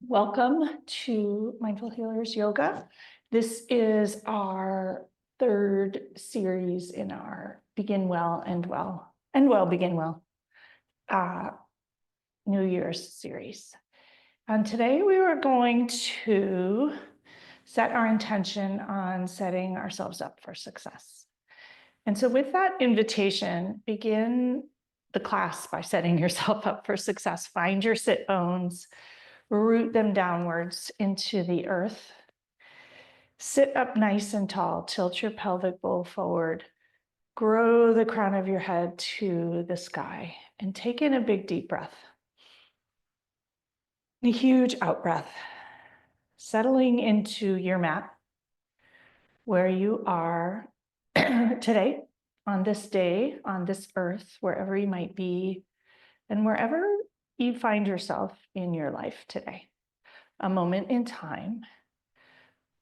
Welcome to Mindful Healers Yoga. This is our third series in our Begin Well, End Well, End Well, Begin Well New Year's series. And today we were going to set our intention on setting ourselves up for success. And so with that invitation, begin the class by setting yourself up for success. Find your sit bones, root them downwards into the earth. Sit up nice and tall, tilt your pelvic bowl forward, grow the crown of your head to the sky, and take in a big deep breath. A huge out breath, settling into your mat where you are today, on this day, on this earth, wherever you might be, and wherever you find yourself in your life today. A moment in time,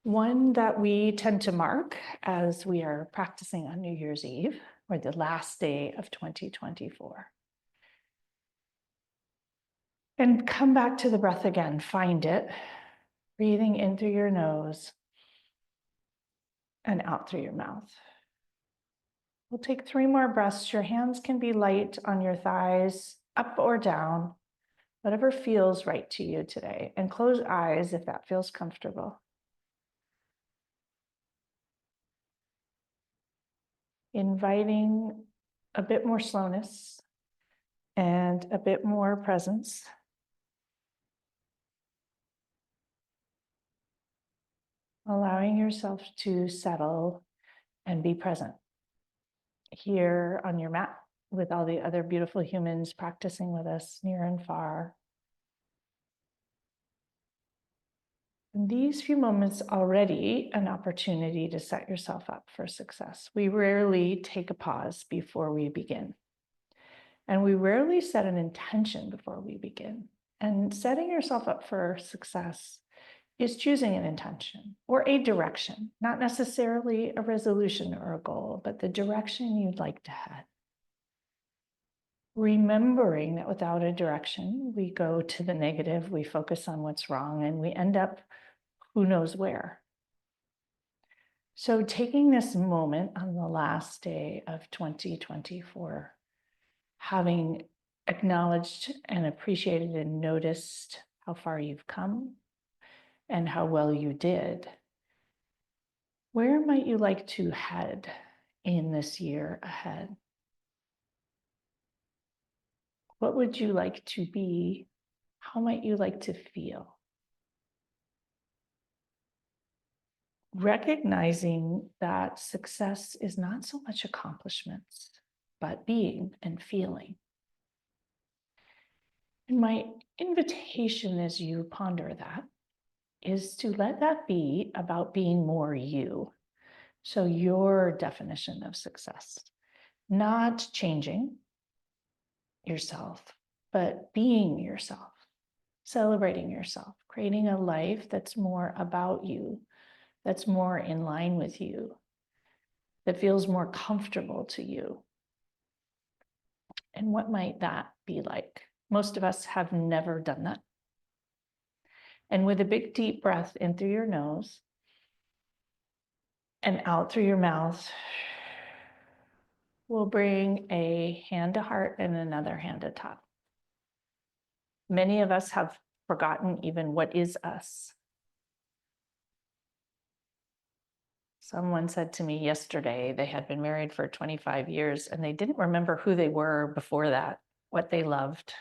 one that we tend to mark as we are practicing on New Year's Eve, or the last day of 2024. And come back to the breath again, find it, breathing in through your nose and out through your mouth. We'll take 3 more breaths. Your hands can be light on your thighs, up or down, whatever feels right to you today. And close eyes if that feels comfortable. Inviting a bit more slowness and a bit more presence. Allowing yourself to settle and be present here on your mat with all the other beautiful humans practicing with us near and far. And these few moments already an opportunity to set yourself up for success. We rarely take a pause before we begin. And we rarely set an intention before we begin. And setting yourself up for success is choosing an intention or a direction, not necessarily a resolution or a goal, but the direction you'd like to head. Remembering that without a direction, we go to the negative, we focus on what's wrong, and we end up who knows where. So taking this moment on the last day of 2024, having acknowledged and appreciated and noticed how far you've come and how well you did, where might you like to head in this year ahead? What would you like to be? How might you like to feel? Recognizing that success is not so much accomplishments, but being and feeling. And my invitation as you ponder that is to let that be about being more you. So your definition of success, not changing yourself, but being yourself, celebrating yourself, creating a life that's more about you, that's more in line with you, that feels more comfortable to you. And what might that be like? Most of us have never done that. And with a big deep breath in through your nose and out through your mouth, we'll bring a hand to heart and another hand to top. Many of us have forgotten even what is us. Someone said to me yesterday, they had been married for 25 years and they didn't remember who they were before that, what they loved.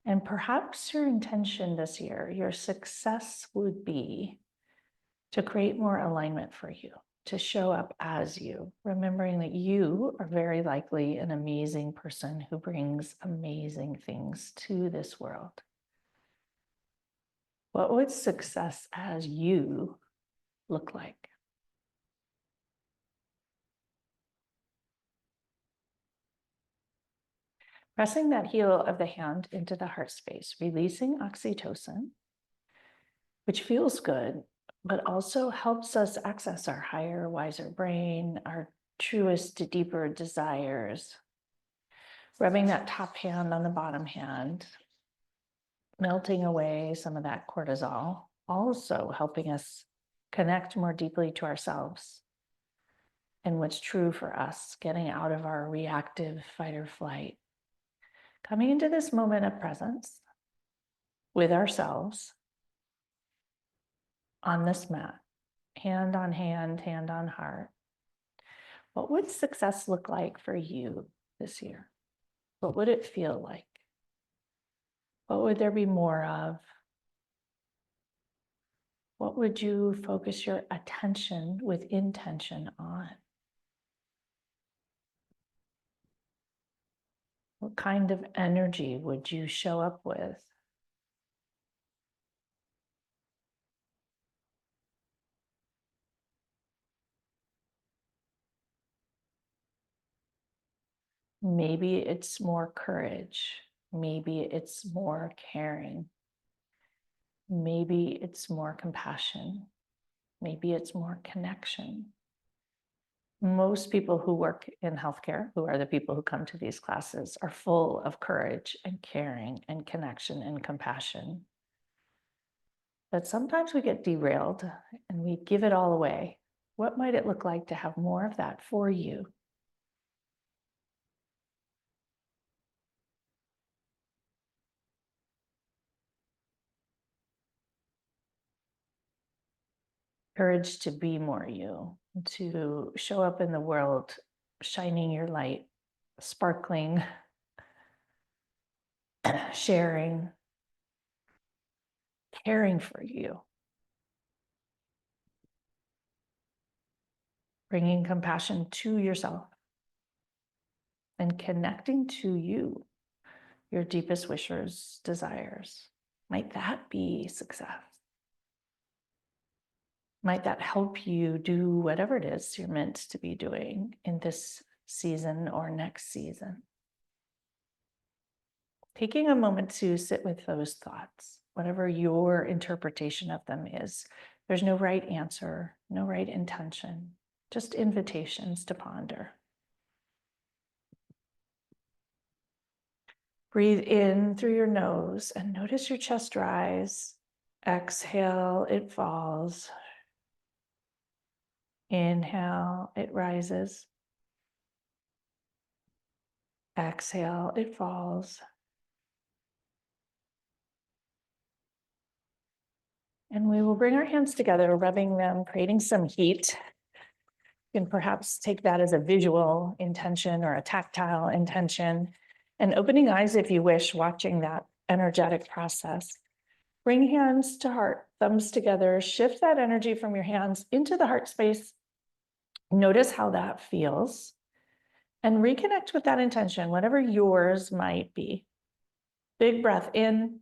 And perhaps your intention this year, your success would be to create more alignment for you, to show up as you, remembering that you are very likely an amazing person who brings amazing things to this world. What would success as you look like? Pressing that heel of the hand into the heart space, releasing oxytocin, which feels good, but also helps us access our higher, wiser brain, our truest, deeper desires. Rubbing that top hand on the bottom hand, melting away some of that cortisol, also helping us connect more deeply to ourselves and what's true for us, getting out of our reactive fight or flight, coming into this moment of presence with ourselves on this mat, hand on hand, hand on heart. What would success look like for you this year? What would it feel like? What would there be more of? What would you focus your attention with intention on? What kind of energy would you show up with? Maybe it's more courage. Maybe it's more caring. Maybe it's more compassion. Maybe it's more connection. Most people who work in healthcare, who are the people who come to these classes, are full of courage and caring and connection and compassion. But sometimes we get derailed and we give it all away. What might it look like to have more of that for you? Courage to be more you, to show up in the world, shining your light, sparkling, sharing, caring for you, bringing compassion to yourself and connecting to you, your deepest wishes, desires. Might that be success? Might that help you do whatever it is you're meant to be doing in this season or next season? Taking a moment to sit with those thoughts, whatever your interpretation of them is. There's no right answer, no right intention, just invitations to ponder. Breathe in through your nose and notice your chest rise. Exhale, it falls. Inhale, it rises. Exhale, it falls. And we will bring our hands together, rubbing them, creating some heat. You can perhaps take that as a visual intention or a tactile intention. And opening eyes if you wish, watching that energetic process. Bring hands to heart, thumbs together, shift that energy from your hands into the heart space. Notice how that feels and reconnect with that intention, whatever yours might be. Big breath in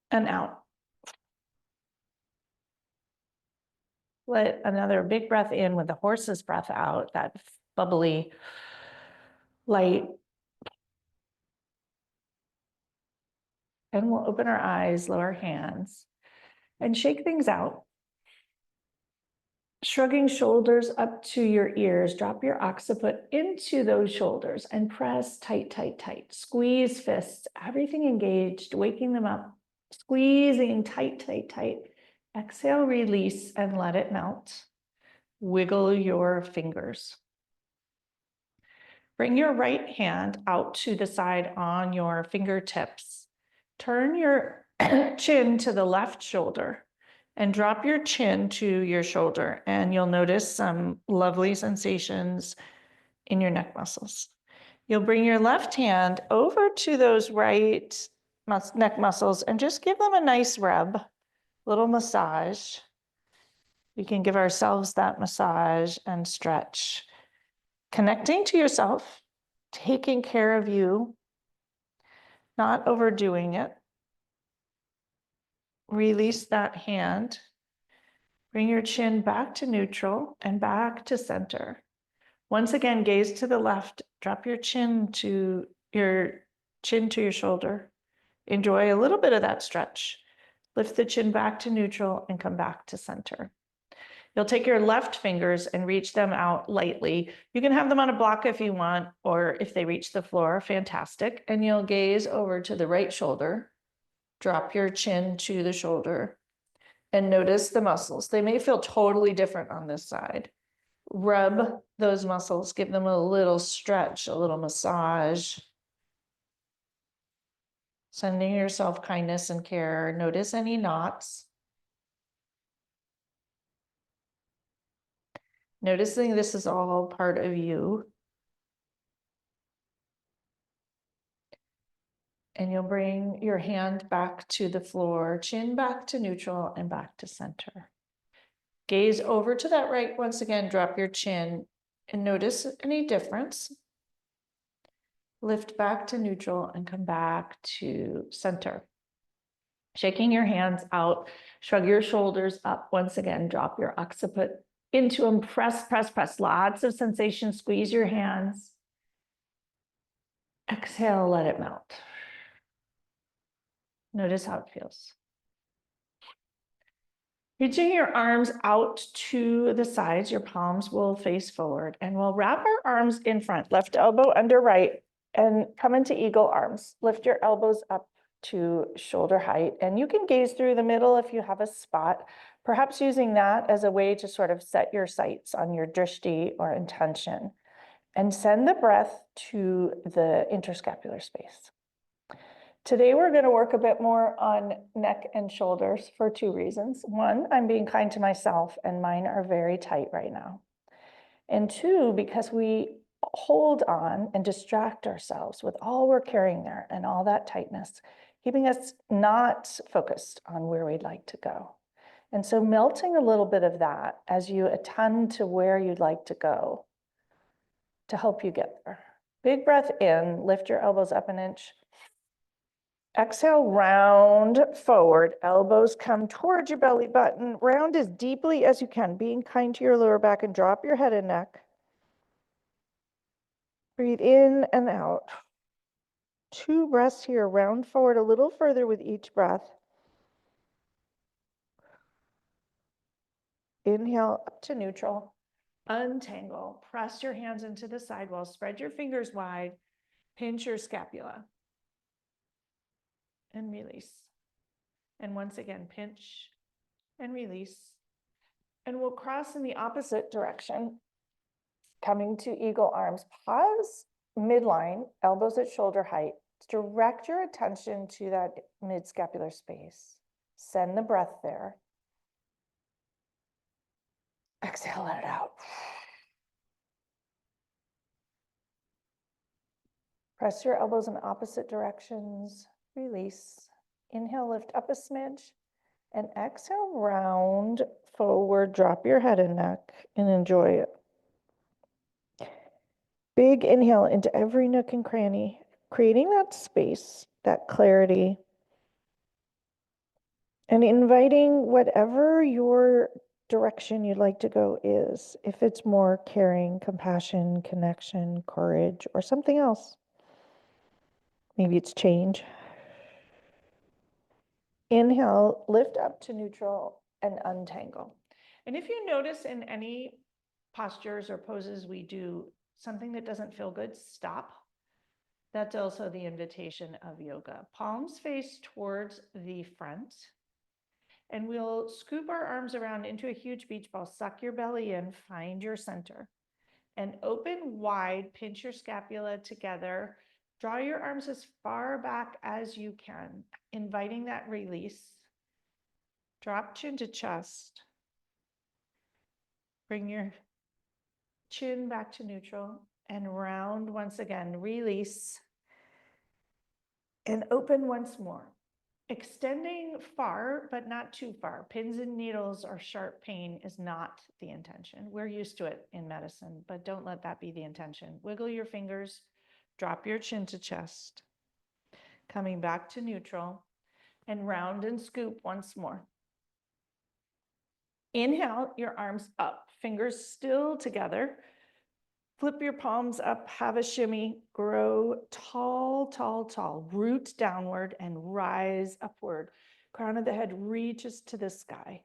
and out. Let another big breath in with the horse's breath out, that bubbly, light. And we'll open our eyes, lower hands, and shake things out. Shrugging shoulders up to your ears, drop your occiput into those shoulders and press tight, tight, tight. Squeeze fists, everything engaged, waking them up, squeezing tight, tight, tight. Exhale, release, and let it melt. Wiggle your fingers. Bring your right hand out to the side on your fingertips. Turn your chin to the left shoulder and drop your chin to your shoulder, and you'll notice some lovely sensations in your neck muscles. You'll bring your left hand over to those right neck muscles and just give them a nice rub, little massage. We can give ourselves that massage and stretch, connecting to yourself, taking care of you, not overdoing it. Release that hand. Bring your chin back to neutral and back to center. Once again, gaze to the left. Drop your chin to your shoulder. Enjoy a little bit of that stretch. Lift the chin back to neutral and come back to center. You'll take your left fingers and reach them out lightly. You can have them on a block if you want, or if they reach the floor, fantastic. And you'll gaze over to the right shoulder, drop your chin to the shoulder, and notice the muscles. They may feel totally different on this side. Rub those muscles, give them a little stretch, a little massage. Sending yourself kindness and care. Notice any knots. Noticing this is all part of you. And you'll bring your hand back to the floor, chin back to neutral and back to center. Gaze over to that right once again, drop your chin and notice any difference. Lift back to neutral and come back to center. Shaking your hands out, shrug your shoulders up once again, drop your occiput into them, press, press, press, lots of sensation, squeeze your hands. Exhale, let it melt. Notice how it feels. Reaching your arms out to the sides, your palms will face forward, and we'll wrap our arms in front, left elbow under right, and come into eagle arms. Lift your elbows up to shoulder height, and you can gaze through the middle if you have a spot, perhaps using that as a way to sort of set your sights on your drishti or intention, and send the breath to the interscapular space. Today, we're going to work a bit more on neck and shoulders for two reasons. One, I'm being kind to myself, and mine are very tight right now. And two, because we hold on and distract ourselves with all we're carrying there and all that tightness, keeping us not focused on where we'd like to go. And so melting a little bit of that as you attend to where you'd like to go to help you get there. Big breath in, lift your elbows up an inch. Exhale, round forward, elbows come towards your belly button, round as deeply as you can, being kind to your lower back, and drop your head and neck. Breathe in and out. 2 breaths here, round forward a little further with each breath. Inhale up to neutral, untangle, press your hands into the sidewall, spread your fingers wide, pinch your scapula, and release. And once again, pinch and release. And we'll cross in the opposite direction, coming to eagle arms. Pause midline, elbows at shoulder height. Direct your attention to that mid-scapular space. Send the breath there. Exhale, let it out. Press your elbows in opposite directions. Release. Inhale, lift up a smidge. And exhale, round forward, drop your head and neck, and enjoy it. Big inhale into every nook and cranny, creating that space, that clarity, and inviting whatever your direction you'd like to go is. If it's more caring, compassion, connection, courage, or something else. Maybe it's change. Inhale, lift up to neutral and untangle. And if you notice in any postures or poses we do something that doesn't feel good, stop. That's also the invitation of yoga. Palms face towards the front. And we'll scoop our arms around into a huge beach ball, suck your belly in, find your center. And open wide, pinch your scapula together. Draw your arms as far back as you can, inviting that release. Drop chin to chest. Bring your chin back to neutral and round once again. Release and open once more. Extending far, but not too far. Pins and needles or sharp pain is not the intention. We're used to it in medicine, but don't let that be the intention. Wiggle your fingers, drop your chin to chest. Coming back to neutral and round and scoop once more. Inhale, your arms up, fingers still together. Flip your palms up, have a shimmy, grow tall, tall, tall. Root downward and rise upward. Crown of the head reaches to the sky.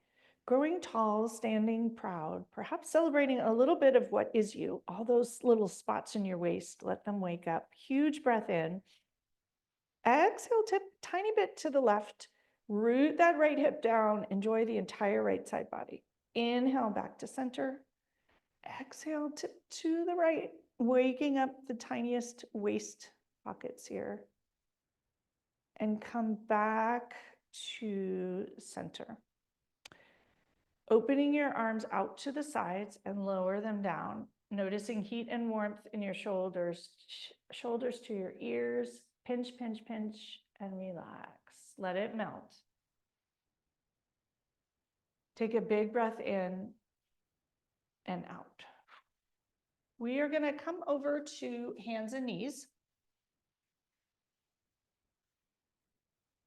Growing tall, standing proud, perhaps celebrating a little bit of what is you, all those little spots in your waist, let them wake up. Huge breath in. Exhale, tip tiny bit to the left. Root that right hip down. Enjoy the entire right side body. Inhale back to center. Exhale, tip to the right, waking up the tiniest waist pockets here. And come back to center. Opening your arms out to the sides and lower them down. Noticing heat and warmth in your shoulders, shoulders to your ears. Pinch, pinch, pinch, and relax. Let it melt. Take a big breath in and out. We are going to come over to hands and knees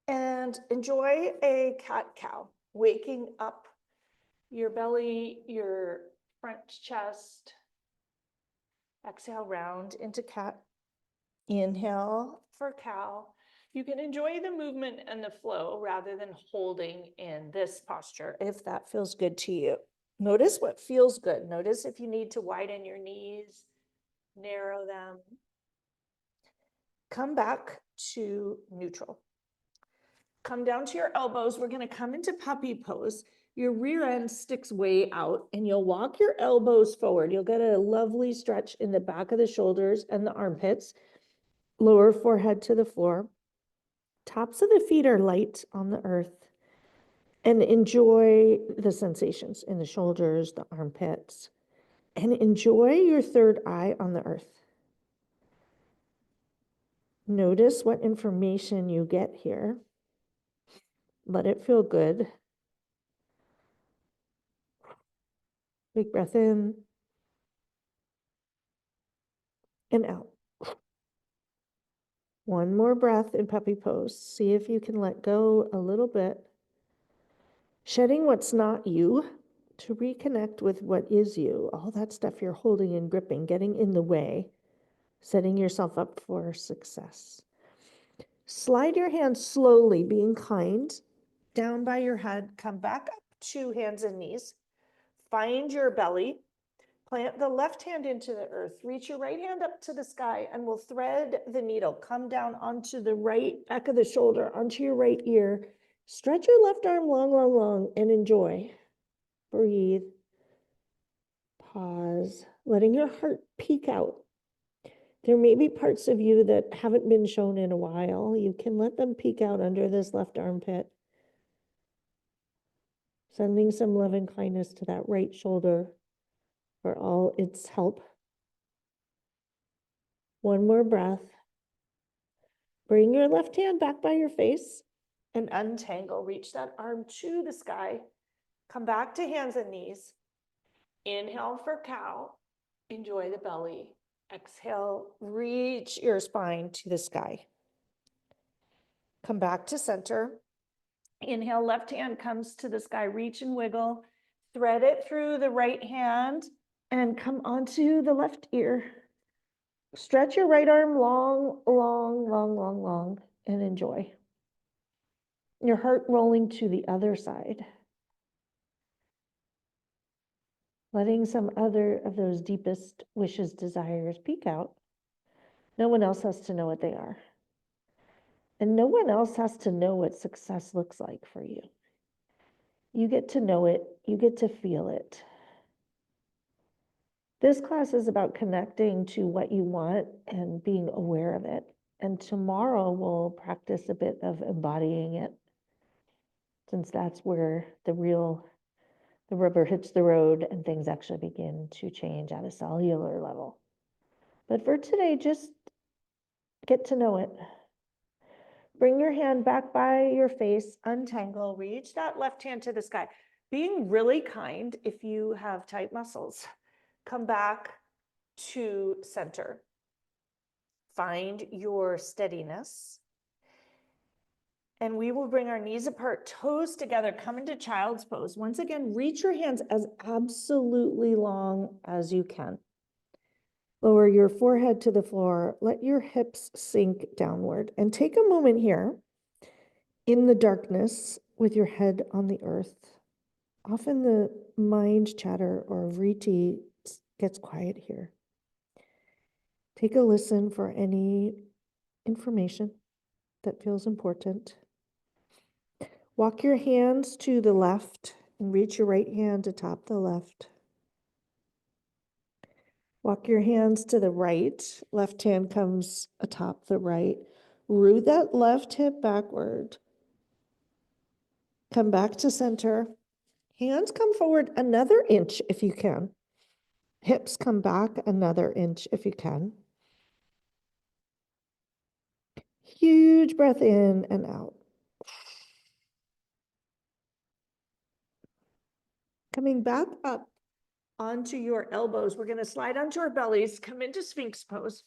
and enjoy a cat-cow, waking up your belly, your front chest. Exhale, round into cat. Inhale for cow. You can enjoy the movement and the flow rather than holding in this posture if that feels good to you. Notice what feels good. Notice if you need to widen your knees, narrow them. Come back to neutral. Come down to your elbows. We're going to come into puppy pose. Your rear end sticks way out and you'll walk your elbows forward. You'll get a lovely stretch in the back of the shoulders and the armpits. Lower forehead to the floor. Tops of the feet are light on the earth. And enjoy the sensations in the shoulders, the armpits. And enjoy your third eye on the earth. Notice what information you get here. Let it feel good. Big breath in and out. One more breath in puppy pose. See if you can let go a little bit. Shedding what's not you to reconnect with what is you. All that stuff you're holding and gripping, getting in the way, setting yourself up for success. Slide your hands slowly, being kind, down by your head. Come back up to hands and knees. Find your belly. Plant the left hand into the earth. Reach your right hand up to the sky and we'll thread the needle. Come down onto the right back of the shoulder, onto your right ear. Stretch your left arm long, long, long and enjoy. Breathe. Pause. Letting your heart peek out. There may be parts of you that haven't been shown in a while. You can let them peek out under this left armpit. Sending some love and kindness to that right shoulder for all its help. One more breath. Bring your left hand back by your face and untangle. Reach that arm to the sky. Come back to hands and knees. Inhale for cow. Enjoy the belly. Exhale, reach your spine to the sky. Come back to center. Inhale, left hand comes to the sky. Reach and wiggle. Thread it through the right hand and come onto the left ear. Stretch your right arm long, long, long, long, long, and enjoy. Your heart rolling to the other side. Letting some other of those deepest wishes, desires peek out. No one else has to know what they are. And no one else has to know what success looks like for you. You get to know it. You get to feel it. This class is about connecting to what you want and being aware of it. And tomorrow we'll practice a bit of embodying it, since that's where the rubber hits the road and things actually begin to change at a cellular level. But for today, just get to know it. Bring your hand back by your face, untangle, reach that left hand to the sky. Being really kind if you have tight muscles. Come back to center. Find your steadiness. And we will bring our knees apart, toes together, come into child's pose. Once again, reach your hands as absolutely long as you can. Lower your forehead to the floor. Let your hips sink downward. And take a moment here in the darkness with your head on the earth. Often the mind chatter or vritti gets quiet here. Take a listen for any information that feels important. Walk your hands to the left and reach your right hand atop the left. Walk your hands to the right. Left hand comes atop the right. Root that left hip backward. Come back to center. Hands come forward another inch if you can. Hips come back another inch if you can. Huge breath in and out. Coming back up onto your elbows. We're going to slide onto our bellies, come into Sphinx pose.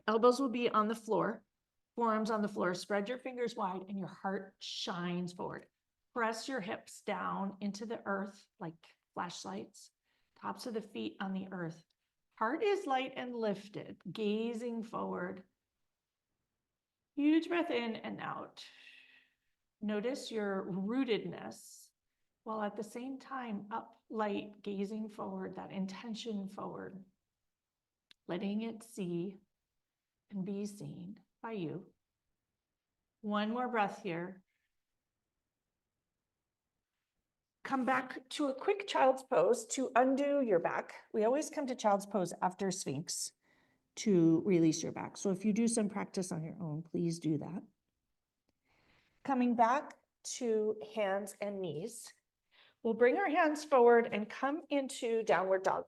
Elbows will be on the floor, forearms on the floor. Spread your fingers wide and your heart shines forward. Press your hips down into the earth like flashlights, tops of the feet on the earth. Heart is light and lifted, gazing forward. Huge breath in and out. Notice your rootedness, while at the same time up light, gazing forward, that intention forward, letting it see and be seen by you. One more breath here. Come back to a quick child's pose to undo your back. We always come to child's pose after Sphinx to release your back. So if you do some practice on your own, please do that. Coming back to hands and knees. We'll bring our hands forward and come into downward dog.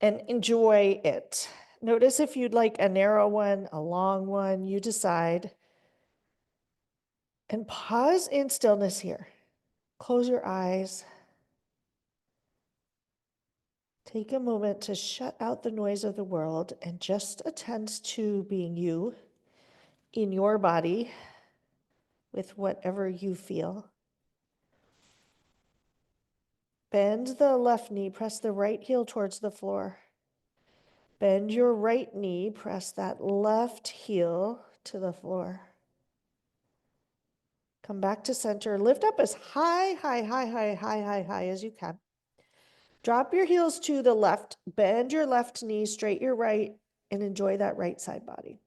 And enjoy it. Notice if you'd like a narrow one, a long one, you decide. And pause in stillness here. Close your eyes. Take a moment to shut out the noise of the world and just attend to being you in your body with whatever you feel. Bend the left knee, press the right heel towards the floor. Bend your right knee, press that left heel to the floor. Come back to center. Lift up as high as you can. Drop your heels to the left. Bend your left knee, straight your right, and enjoy that right side body.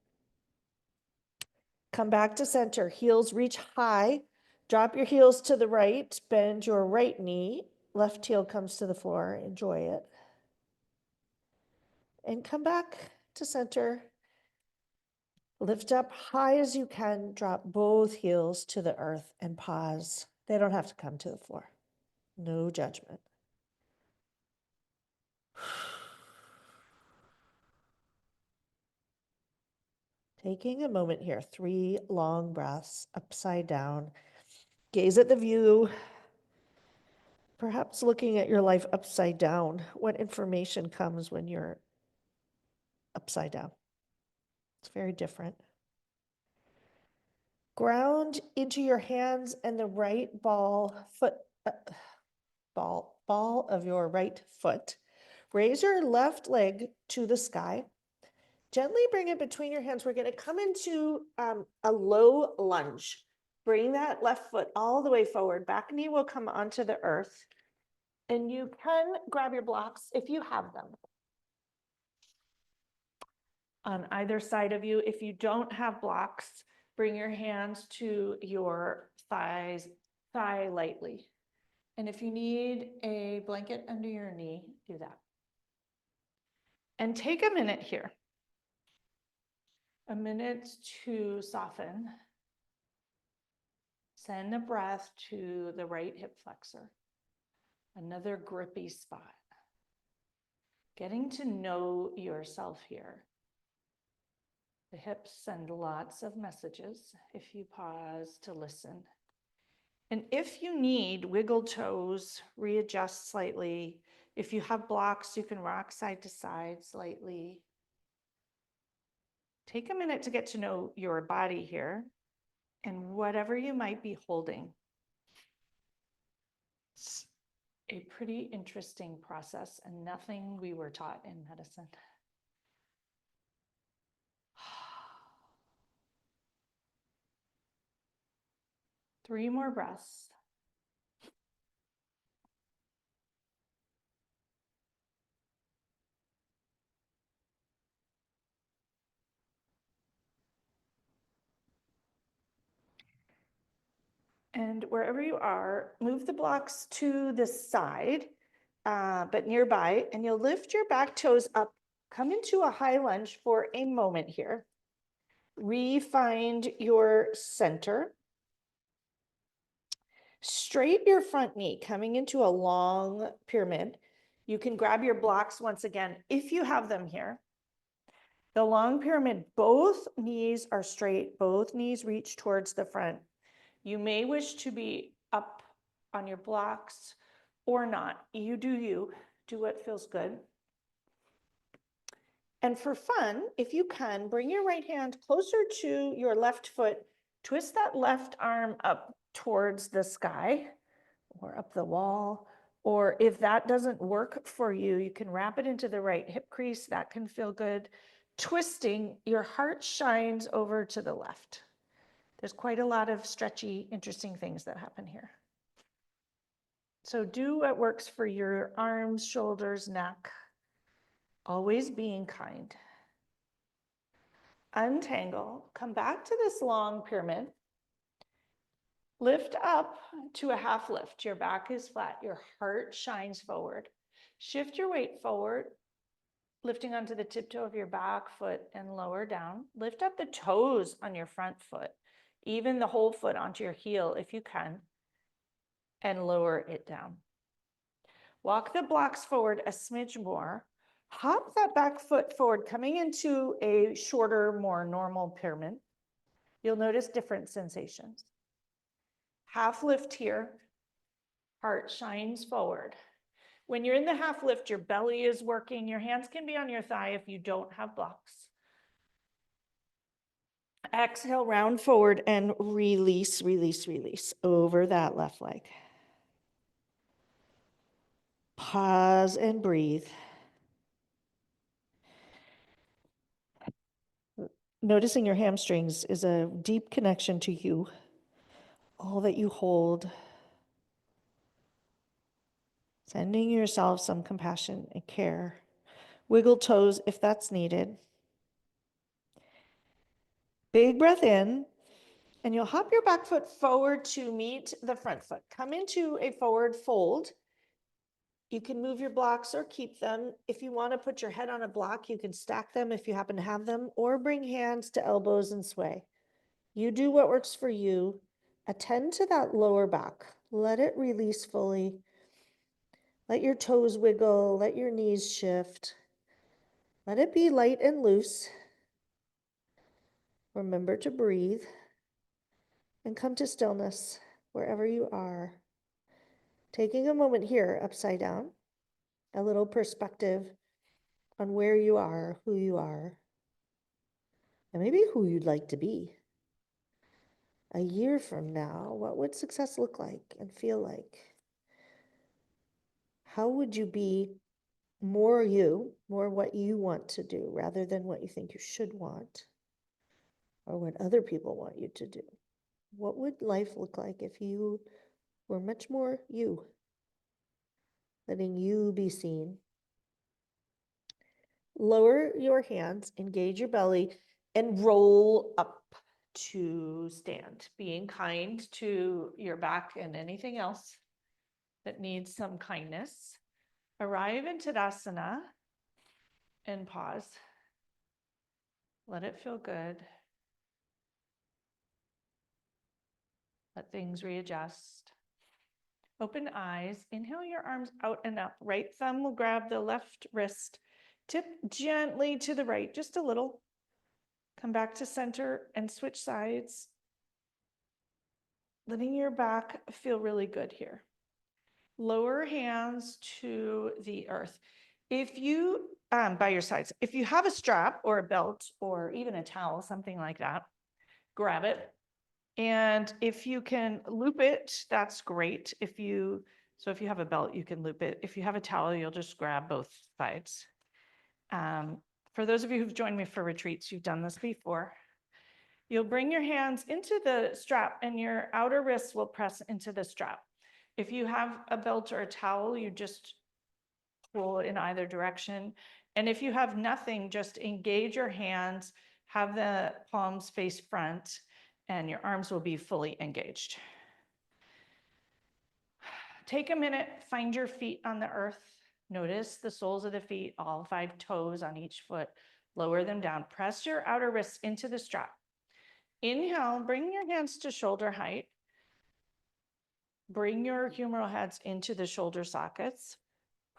Come back to center. Heels reach high. Drop your heels to the right. Bend your right knee. Left heel comes to the floor. Enjoy it. And come back to center. Lift up high as you can. Drop both heels to the earth and pause. They don't have to come to the floor. No judgment. Taking a moment here, 3 long breaths, upside down. Gaze at the view, perhaps looking at your life upside down. What information comes when you're upside down? It's very different. Ground into your hands and the right ball of your right foot. Raise your left leg to the sky. Gently bring it between your hands. We're going to come into a low lunge. Bring that left foot all the way forward. Back knee will come onto the earth. And you can grab your blocks if you have them on either side of you. If you don't have blocks, bring your hands to your thigh lightly. And if you need a blanket under your knee, do that. And take a minute here. A minute to soften. Send the breath to the right hip flexor. Another grippy spot. Getting to know yourself here. The hips send lots of messages if you pause to listen. And if you need, wiggle toes, readjust slightly. If you have blocks, you can rock side to side slightly. Take a minute to get to know your body here and whatever you might be holding. It's a pretty interesting process and nothing we were taught in medicine. Three more breaths. And wherever you are, move the blocks to the side, but nearby, and you'll lift your back toes up. Come into a high lunge for a moment here. Re-find your center. Straight your front knee, coming into a long pyramid. You can grab your blocks once again, if you have them here. The long pyramid, both knees are straight, both knees reach towards the front. You may wish to be up on your blocks or not. You do what feels good. And for fun, if you can, bring your right hand closer to your left foot, twist that left arm up towards the sky or up the wall. Or if that doesn't work for you, you can wrap it into the right hip crease. That can feel good. Twisting, your heart shines over to the left. There's quite a lot of stretchy, interesting things that happen here. So do what works for your arms, shoulders, neck, always being kind. Untangle, come back to this long pyramid. Lift up to a half lift. Your back is flat, your heart shines forward. Shift your weight forward, lifting onto the tiptoe of your back foot and lower down. Lift up the toes on your front foot, even the whole foot onto your heel if you can, and lower it down. Walk the blocks forward a smidge more. Hop that back foot forward, coming into a shorter, more normal pyramid. You'll notice different sensations. Half lift here, heart shines forward. When you're in the half lift, your belly is working. Your hands can be on your thigh if you don't have blocks. Exhale, round forward and release, release, release over that left leg. Pause and breathe. Noticing your hamstrings is a deep connection to you, all that you hold. Sending yourself some compassion and care. Wiggle toes if that's needed. Big breath in, and you'll hop your back foot forward to meet the front foot. Come into a forward fold. You can move your blocks or keep them. If you want to put your head on a block, you can stack them if you happen to have them, or bring hands to elbows and sway. You do what works for you. Attend to that lower back. Let it release fully. Let your toes wiggle. Let your knees shift. Let it be light and loose. Remember to breathe and come to stillness wherever you are. Taking a moment here, upside down, a little perspective on where you are, who you are, and maybe who you'd like to be. A year from now, what would success look like and feel like? How would you be more you, more what you want to do rather than what you think you should want or what other people want you to do? What would life look like if you were much more you, letting you be seen? Lower your hands, engage your belly, and roll up to stand, being kind to your back and anything else that needs some kindness. Arrive in Tadasana and pause. Let it feel good. Let things readjust. Open eyes. Inhale your arms out and up. Right thumb will grab the left wrist. Tip gently to the right, just a little. Come back to center and switch sides. Letting your back feel really good here. Lower hands to the earth. If you, by your sides, if you have a strap or a belt or even a towel, something like that, grab it. And if you can loop it, that's great. So if you have a belt, you can loop it. If you have a towel, you'll just grab both sides. For those of you who've joined me for retreats, you've done this before. You'll bring your hands into the strap and your outer wrists will press into the strap. If you have a belt or a towel, you just pull in either direction. And if you have nothing, just engage your hands, have the palms face front, and your arms will be fully engaged. take a minute, find your feet on the earth. Notice the soles of the feet, all 5 toes on each foot. Lower them down. Press your outer wrists into the strap. Inhale, bring your hands to shoulder height. Bring your humeral heads into the shoulder sockets.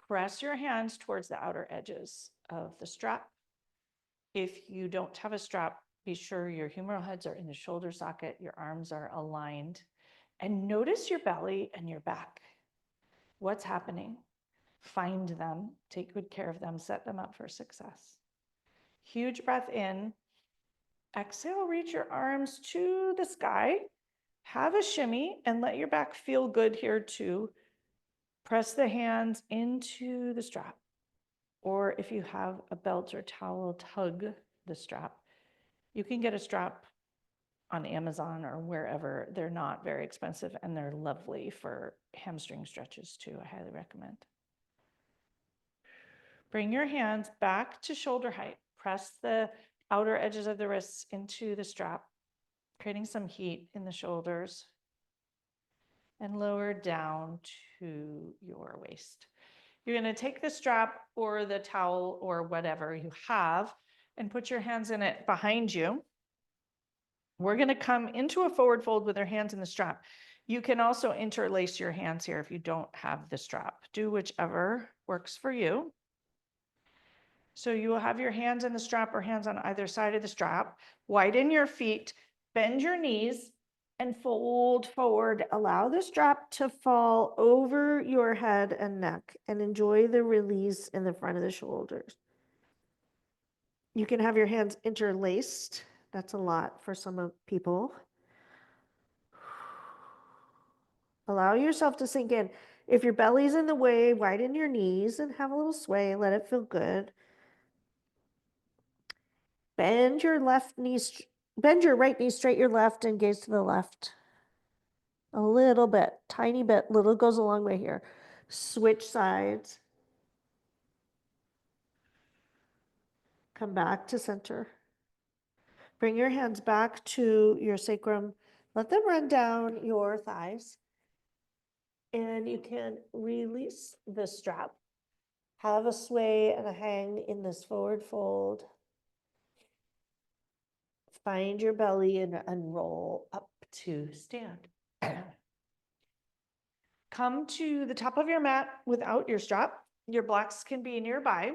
Press your hands towards the outer edges of the strap. If you don't have a strap, be sure your humeral heads are in the shoulder socket, your arms are aligned, and notice your belly and your back. What's happening? Find them, take good care of them, set them up for success. Huge breath in. Exhale, reach your arms to the sky. Have a shimmy and let your back feel good here too. Press the hands into the strap. Or if you have a belt or towel, tug the strap. You can get a strap on Amazon or wherever. They're not very expensive and they're lovely for hamstring stretches too. I highly recommend. Bring your hands back to shoulder height. Press the outer edges of the wrists into the strap, creating some heat in the shoulders, and lower down to your waist. You're going to take the strap or the towel or whatever you have and put your hands in it behind you. We're going to come into a forward fold with our hands in the strap. You can also interlace your hands here if you don't have the strap. Do whichever works for you. So you will have your hands in the strap or hands on either side of the strap. Widen your feet, bend your knees, and fold forward. Allow the strap to fall over your head and neck, and enjoy the release in the front of the shoulders. You can have your hands interlaced. That's a lot for some people. Allow yourself to sink in. If your belly's in the way, widen your knees and have a little sway. Let it feel good. Bend your right knee straight, your left, and gaze to the left. A little bit, tiny bit, little goes a long way here. Switch sides. Come back to center. Bring your hands back to your sacrum. Let them run down your thighs. And you can release the strap. Have a sway and a hang in this forward fold. Find your belly and roll up to stand. Come to the top of your mat without your strap. Your blocks can be nearby.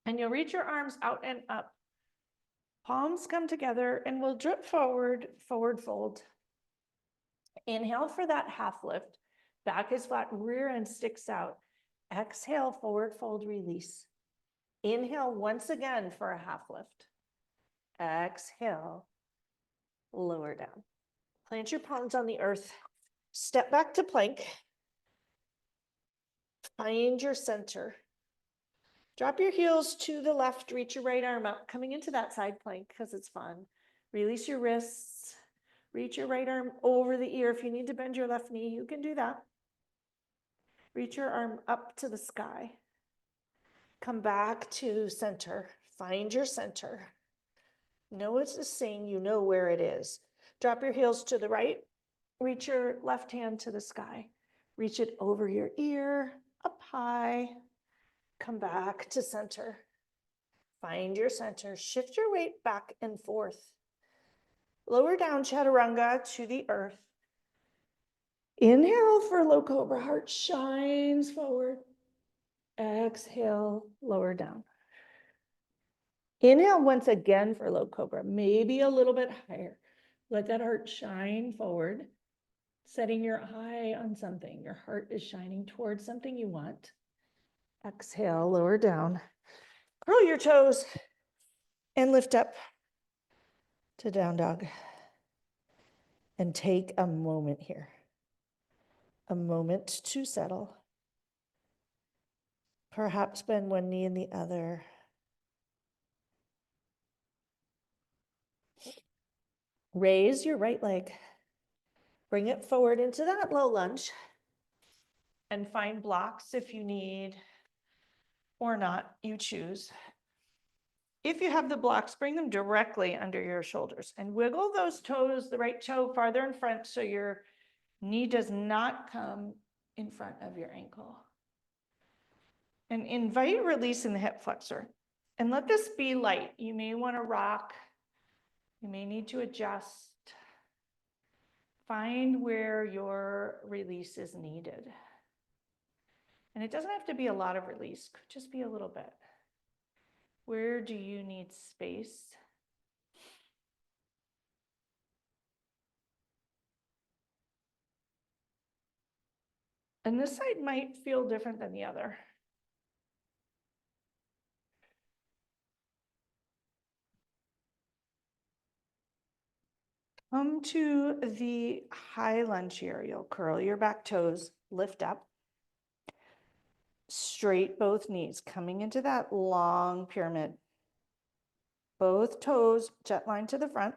And you'll reach your arms out and up. Palms come together and we'll drip forward, forward fold. Inhale for that half lift. Back is flat, rear end sticks out. Exhale, forward fold, release. Inhale once again for a half lift. Exhale, lower down. Plant your palms on the earth. Step back to plank. Find your center. Drop your heels to the left, reach your right arm up, coming into that side plank because it's fun. Release your wrists, reach your right arm over the ear. If you need to bend your left knee, you can do that. Reach your arm up to the sky. Come back to center. Find your center. Know it's the same, you know where it is. Drop your heels to the right. Reach your left hand to the sky. Reach it over your ear, up high. Come back to center. Find your center. Shift your weight back and forth. Lower down chaturanga to the earth. Inhale for low cobra. Heart shines forward. Exhale, lower down. Inhale once again for low cobra, maybe a little bit higher. Let that heart shine forward, setting your eye on something. Your heart is shining towards something you want. Exhale, lower down. Curl your toes and lift up to down dog. And take a moment here. A moment to settle. Perhaps bend one knee and the other. Raise your right leg. Bring it forward into that low lunge. And find blocks if you need or not, you choose. If you have the blocks, bring them directly under your shoulders and wiggle those toes, the right toe farther in front so your knee does not come in front of your ankle. And invite release in the hip flexor. And let this be light. You may want to rock. You may need to adjust. Find where your release is needed. And it doesn't have to be a lot of release, could just be a little bit. Where do you need space? And this side might feel different than the other. Come to the high lunge here. You'll curl your back toes, lift up. Straight both knees, coming into that long pyramid. Both toes jet line to the front.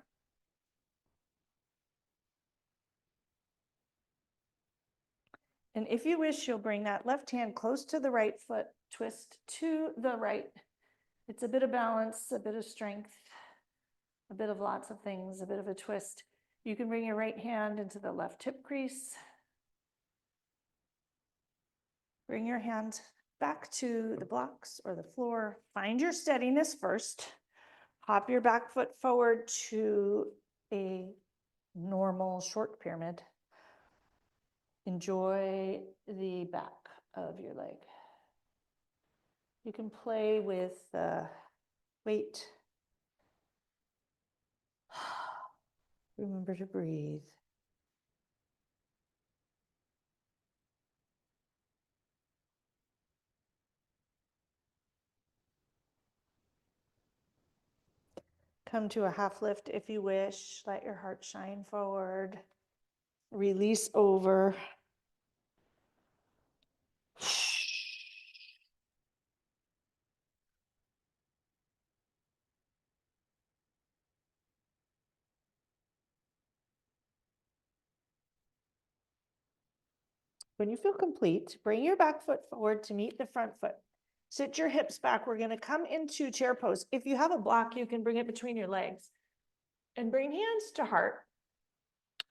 And if you wish, you'll bring that left hand close to the right foot, twist to the right. It's a bit of balance, a bit of strength, a bit of lots of things, a bit of a twist. You can bring your right hand into the left hip crease. Bring your hand back to the blocks or the floor. Find your steadiness first. Hop your back foot forward to a normal short pyramid. Enjoy the back of your leg. You can play with the weight. Remember to breathe. Come to a half lift if you wish. Let your heart shine forward. Release over. When you feel complete, bring your back foot forward to meet the front foot. Sit your hips back. We're going to come into chair pose. If you have a block, you can bring it between your legs. And bring hands to heart.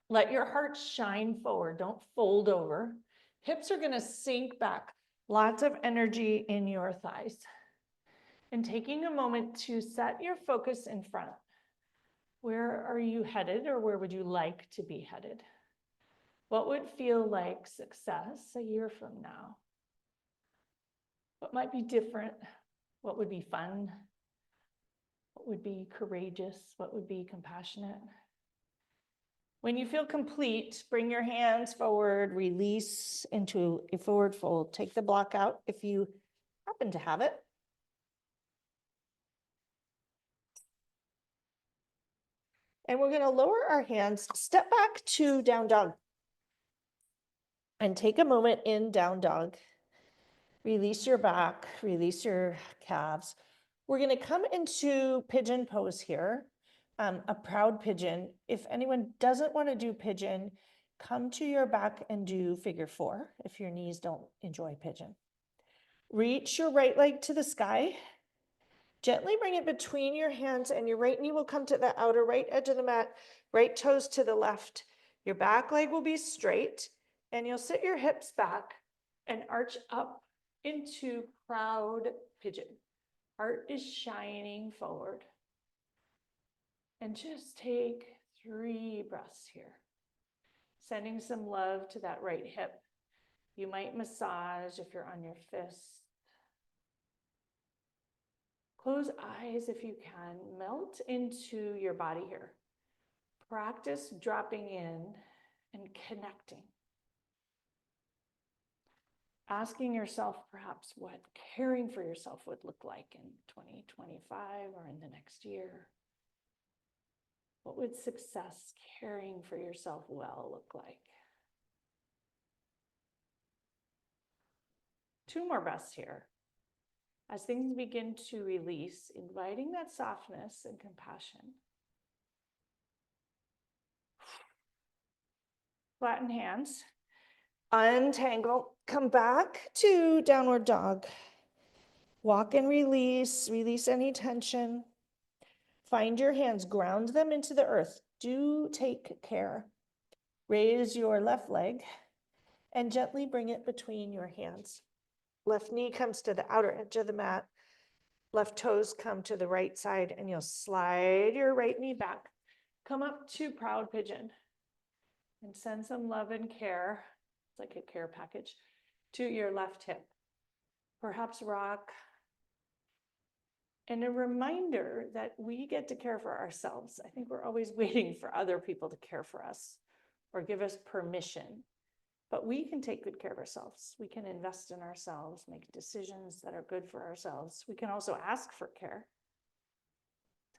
Let your heart shine forward. Don't fold over. Hips are going to sink back. Lots of energy in your thighs. And taking a moment to set your focus in front. Where are you headed, or where would you like to be headed? What would feel like success a year from now? What might be different? What would be fun? What would be courageous? What would be compassionate? When you feel complete, bring your hands forward, release into a forward fold. Take the block out if you happen to have it. And we're going to lower our hands, step back to down dog. And take a moment in down dog. Release your back, release your calves. We're going to come into pigeon pose here, a proud pigeon. If anyone doesn't want to do pigeon, come to your back and do figure four if your knees don't enjoy pigeon. Reach your right leg to the sky. Gently bring it between your hands, and your right knee will come to the outer right edge of the mat, right toes to the left. Your back leg will be straight, and you'll sit your hips back and arch up into proud pigeon. Heart is shining forward. And just take 3 breaths here. Sending some love to that right hip. You might massage if you're on your fist. Close eyes if you can. Melt into your body here. Practice dropping in and connecting. Asking yourself perhaps what caring for yourself would look like in 2025 or in the next year. What would success, caring for yourself well, look like? 2 more breaths here. As things begin to release, inviting that softness and compassion. Flatten hands. Untangle. Come back to downward dog. Walk and release. Release any tension. Find your hands. Ground them into the earth. Do take care. Raise your left leg and gently bring it between your hands. Left knee comes to the outer edge of the mat. Left toes come to the right side, and you'll slide your right knee back. Come up to proud pigeon and send some love and care, it's like a care package, to your left hip. Perhaps rock. And a reminder that we get to care for ourselves. I think we're always waiting for other people to care for us or give us permission. But we can take good care of ourselves. We can invest in ourselves, make decisions that are good for ourselves. We can also ask for care.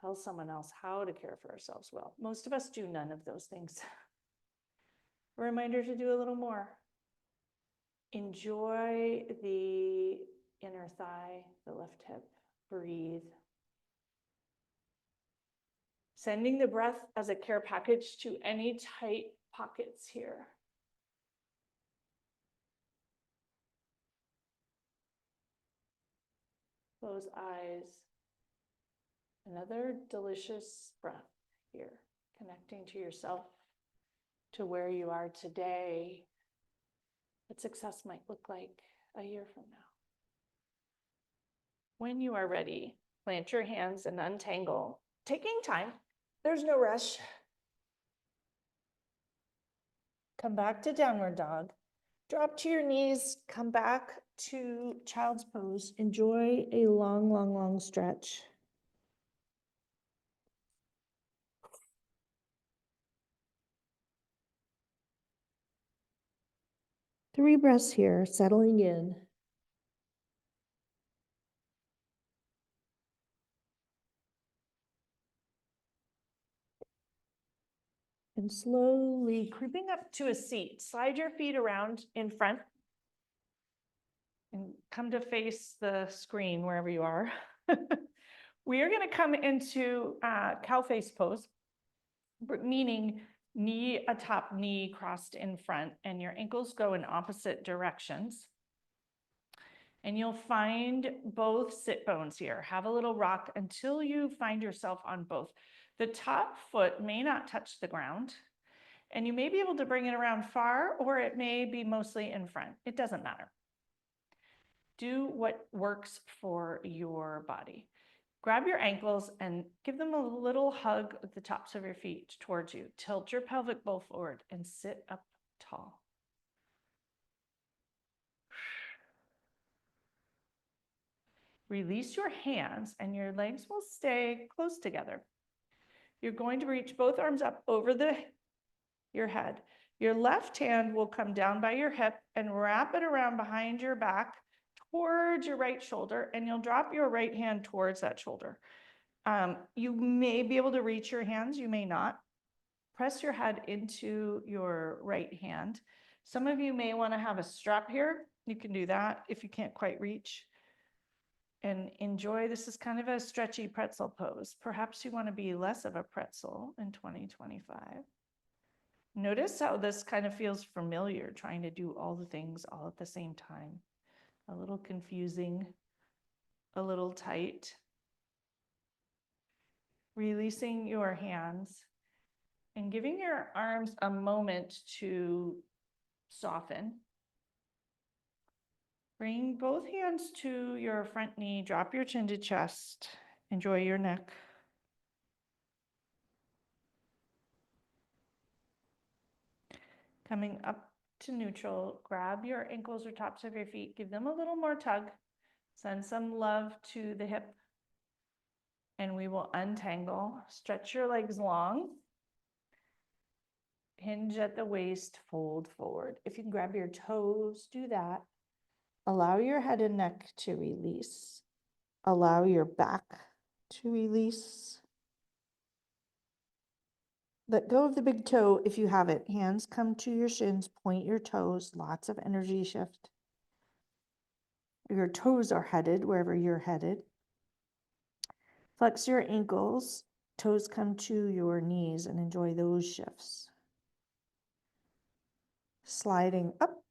Tell someone else how to care for ourselves well. Most of us do none of those things. A reminder to do a little more. Enjoy the inner thigh, the left hip. Breathe. Sending the breath as a care package to any tight pockets here. Close eyes. Another delicious breath here, connecting to yourself, to where you are today, what success might look like a year from now. When you are ready, plant your hands and untangle, taking time. There's no rush. Come back to downward dog. Drop to your knees, come back to child's pose. Enjoy a long, long, long stretch. Three breaths here, settling in. And slowly creeping up to a seat. Slide your feet around in front and come to face the screen wherever you are. We are going to come into cow face pose, meaning knee atop knee crossed in front, and your ankles go in opposite directions. And you'll find both sit bones here. Have a little rock until you find yourself on both. The top foot may not touch the ground, and you may be able to bring it around far, or it may be mostly in front. It doesn't matter. Do what works for your body. Grab your ankles and give them a little hug at the tops of your feet towards you. Tilt your pelvic bowl forward and sit up tall. Release your hands and your legs will stay close together. You're going to reach both arms up over your head. Your left hand will come down by your hip and wrap it around behind your back towards your right shoulder, and you'll drop your right hand towards that shoulder. You may be able to reach your hands, you may not. Press your head into your right hand. Some of you may want to have a strap here. You can do that if you can't quite reach. And enjoy, this is kind of a stretchy pretzel pose. Perhaps you want to be less of a pretzel in 2025. Notice how this kind of feels familiar, trying to do all the things all at the same time. A little confusing, a little tight. Releasing your hands and giving your arms a moment to soften. Bring both hands to your front knee, drop your chin to chest, enjoy your neck. Coming up to neutral, grab your ankles or tops of your feet, give them a little more tug, send some love to the hip, and we will untangle. Stretch your legs long. Hinge at the waist, fold forward. If you can grab your toes, do that. Allow your head and neck to release. Allow your back to release. Let go of the big toe if you have it. Hands come to your shins, point your toes, lots of energy shift. Your toes are headed wherever you're headed. Flex your ankles, toes come to your knees, and enjoy those shifts. Sliding up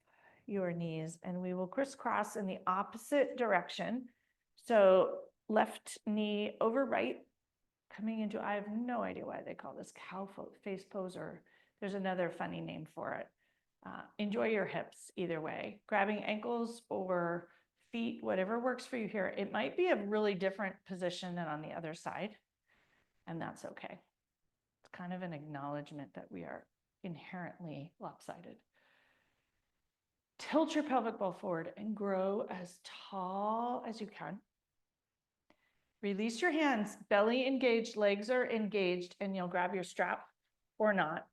your knees, and we will crisscross in the opposite direction. So left knee over right, coming into, I have no idea why they call this cow face pose, or there's another funny name for it. enjoy your hips either way, grabbing ankles or feet, whatever works for you here. It might be a really different position than on the other side, and that's okay. It's kind of an acknowledgement that we are inherently lopsided. Tilt your pelvic bowl forward and grow as tall as you can. Release your hands, belly engaged, legs are engaged, and you'll grab your strap or not.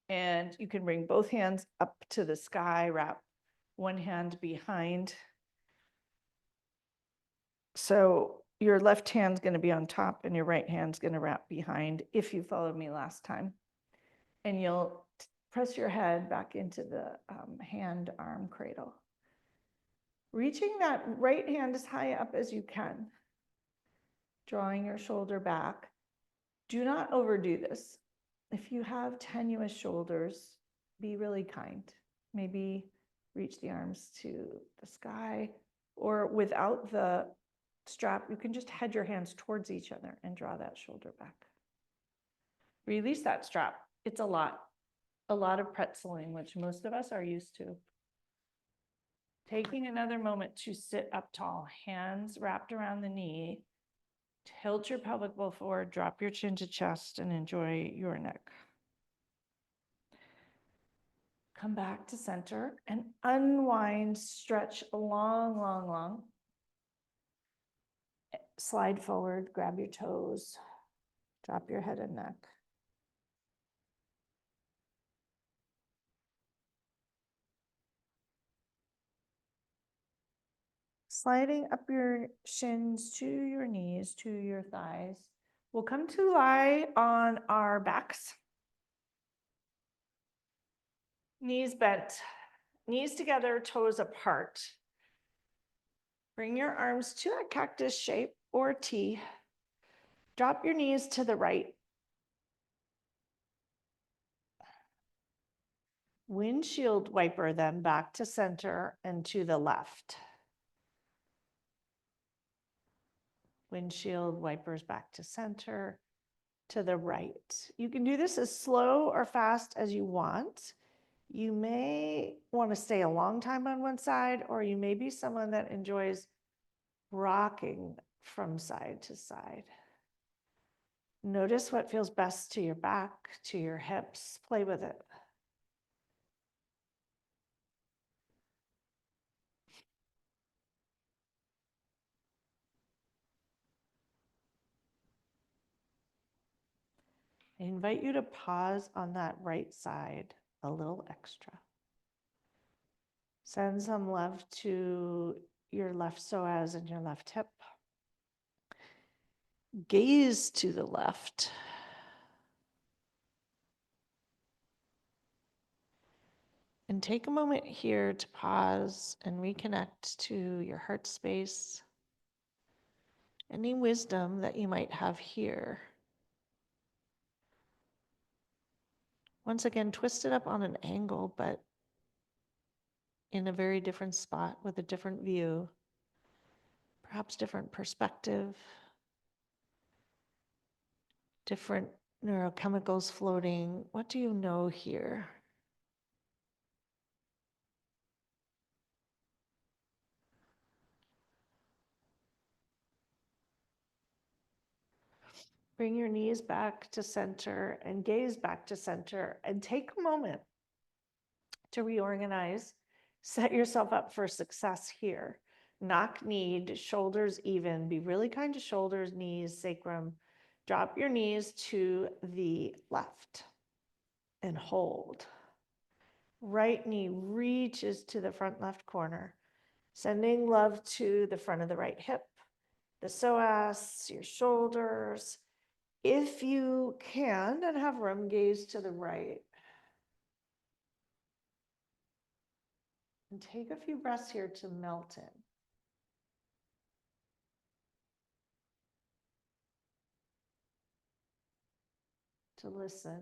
And you can bring both hands up to the sky, wrap one hand behind. So your left hand's going to be on top and your right hand's going to wrap behind if you followed me last time. And you'll press your head back into the hand arm cradle. Reaching that right hand as high up as you can. Drawing your shoulder back. Do not overdo this. If you have tenuous shoulders, be really kind. Maybe reach the arms to the sky, or without the strap, you can just head your hands towards each other and draw that shoulder back. Release that strap. It's a lot of pretzeling, which most of us are used to. Taking another moment to sit up tall, hands wrapped around the knee. Tilt your pelvic bowl forward, drop your chin to chest, and enjoy your neck. Come back to center and unwind, stretch long, long, long. Slide forward, grab your toes, drop your head and neck. Sliding up your shins to your knees, to your thighs. We'll come to lie on our backs. Knees bent, knees together, toes apart. Bring your arms to a cactus shape or T. Drop your knees to the right. Windshield wiper them back to center and to the left. Windshield wipers back to center, to the right. You can do this as slow or fast as you want. You may want to stay a long time on one side, or you may be someone that enjoys rocking from side to side. Notice what feels best to your back, to your hips. Play with it. I invite you to pause on that right side a little extra. Send some love to your left psoas and your left hip. Gaze to the left. And take a moment here to pause and reconnect to your heart space. Any wisdom that you might have here. Once again, twist it up on an angle, but in a very different spot with a different view, perhaps different perspective, different neurochemicals floating. What do you know here? Bring your knees back to center and gaze back to center and take a moment to reorganize. Set yourself up for success here. Knock-kneed, shoulders even. Be really kind to shoulders, knees, sacrum. Drop your knees to the left and hold. Right knee reaches to the front left corner, sending love to the front of the right hip, the psoas, your shoulders. If you can and have room, gaze to the right. And take a few breaths here to melt in. To listen.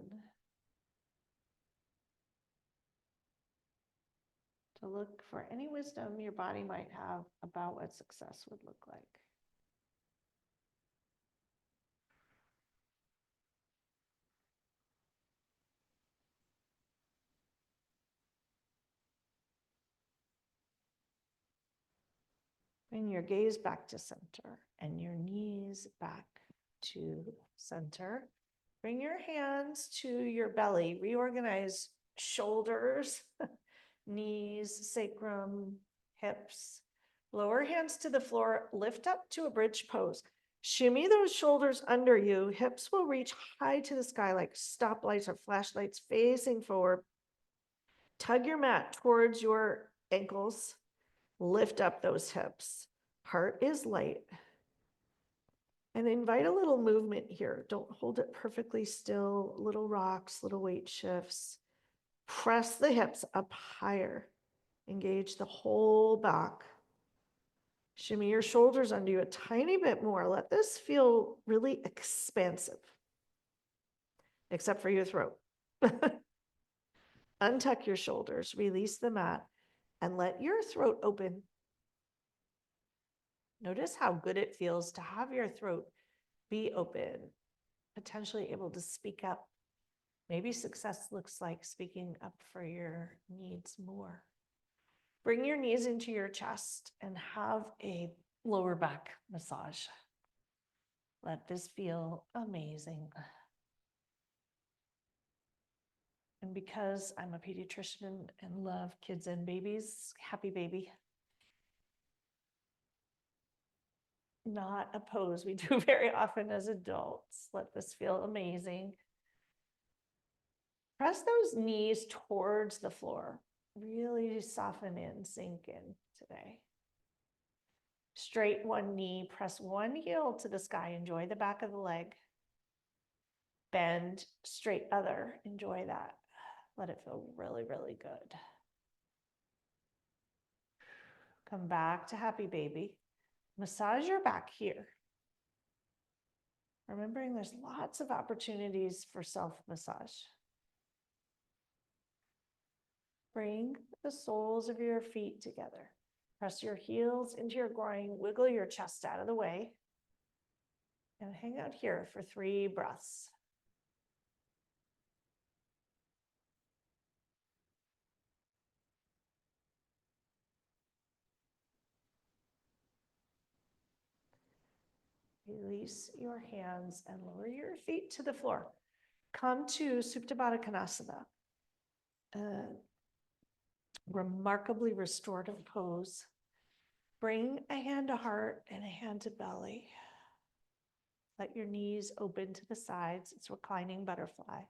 To look for any wisdom your body might have about what success would look like. Bring your gaze back to center and your knees back to center. Bring your hands to your belly. Reorganize shoulders, knees, sacrum, hips. Lower hands to the floor. Lift up to a bridge pose. Shimmy those shoulders under you. Hips will reach high to the sky like stoplights or flashlights facing forward. Tug your mat towards your ankles. Lift up those hips. Heart is light. And invite a little movement here. Don't hold it perfectly still. Little rocks, little weight shifts. Press the hips up higher. Engage the whole back. Shimmy your shoulders under you a tiny bit more. Let this feel really expansive, except for your throat. Untuck your shoulders, release the mat, and let your throat open. Notice how good it feels to have your throat be open, potentially able to speak up. Maybe success looks like speaking up for your needs more. Bring your knees into your chest and have a lower back massage. Let this feel amazing. And because I'm a pediatrician and love kids and babies, happy baby. Not a pose we do very often as adults. Let this feel amazing. Press those knees towards the floor. Really soften in, sink in today. Straight one knee, press one heel to the sky. Enjoy the back of the leg. Bend, straight other. Enjoy that. Let it feel really, really good. Come back to happy baby. Massage your back here. Remembering there's lots of opportunities for self-massage. Bring the soles of your feet together. Press your heels into your groin, wiggle your chest out of the way, and hang out here for 3 breaths. Release your hands and lower your feet to the floor. Come to Supta Baddha Konasana, a remarkably restorative pose. Bring a hand to heart and a hand to belly. Let your knees open to the sides. It's reclining butterfly.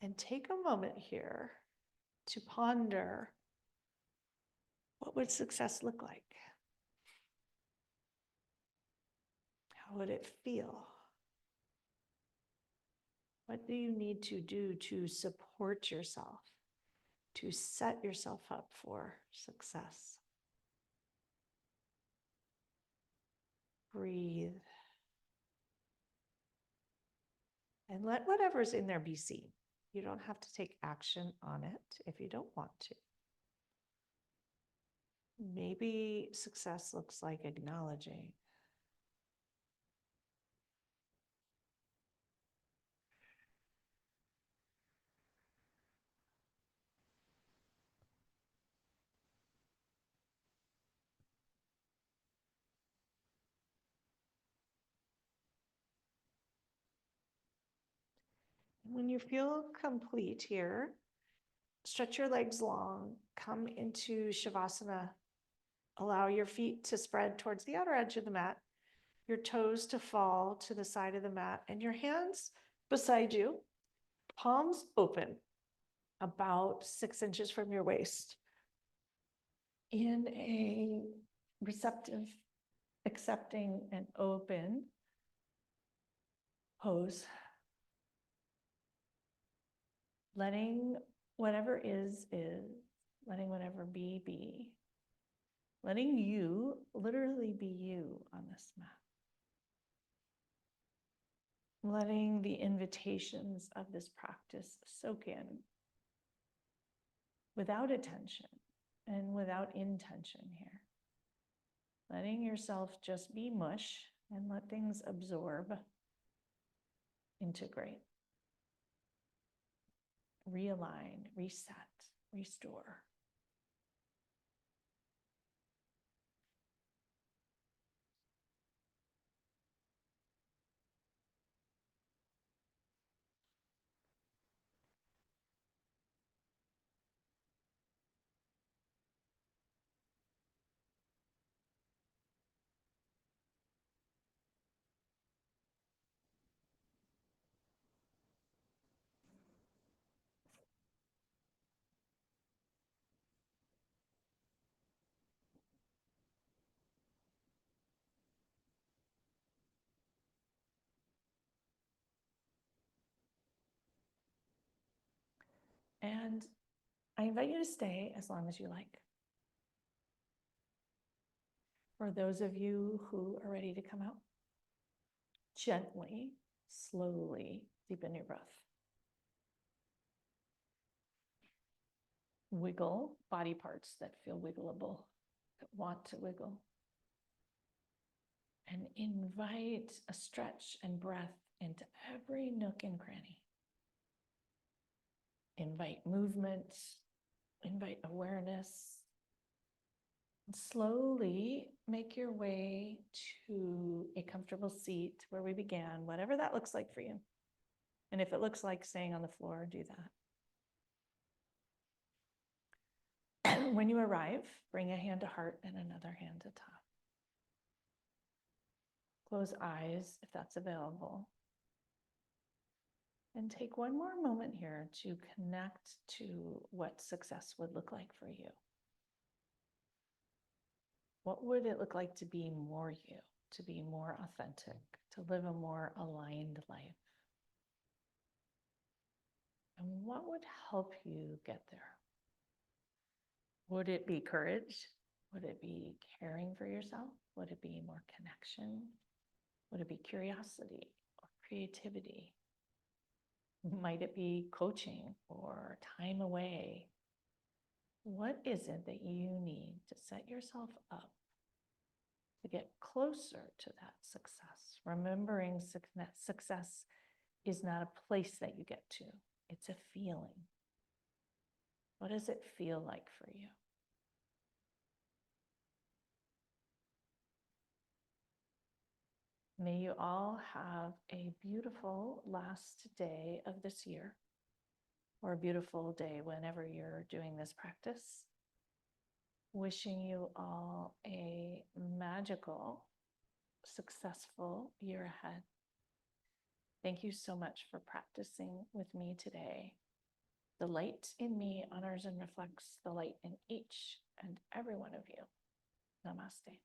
And take a moment here to ponder, what would success look like? How would it feel? What do you need to do to support yourself, to set yourself up for success? Breathe. And let whatever's in there be seen. You don't have to take action on it if you don't want to. Maybe success looks like acknowledging. When you feel complete here, stretch your legs long, come into Shavasana. Allow your feet to spread towards the outer edge of the mat, your toes to fall to the side of the mat, and your hands beside you, palms open, about 6 inches from your waist, in a receptive, accepting, and open pose. Letting whatever is, letting whatever be. Letting you literally be you on this mat. Letting the invitations of this practice soak in without attention and without intention here. Letting yourself just be mush and let things absorb, integrate, realign, reset, restore. And I invite you to stay as long as you like. For those of you who are ready to come out, gently, slowly deepen your breath. Wiggle body parts that feel wiggleable, that want to wiggle. And invite a stretch and breath into every nook and cranny. Invite movement, invite awareness. And slowly make your way to a comfortable seat where we began, whatever that looks like for you. And if it looks like staying on the floor, do that. When you arrive, bring a hand to heart and another hand to top. Close eyes if that's available. And take one more moment here to connect to what success would look like for you. What would it look like to be more you, to be more authentic, to live a more aligned life? And what would help you get there? Would it be courage? Would it be caring for yourself? Would it be more connection? Would it be curiosity or creativity? Might it be coaching or time away? What is it that you need to set yourself up to get closer to that success? Remembering success is not a place that you get to, it's a feeling. What does it feel like for you? May you all have a beautiful last day of this year, or a beautiful day whenever you're doing this practice. Wishing you all a magical, successful year ahead. Thank you so much for practicing with me today. The light in me honors and reflects the light in each and every one of you. Namaste.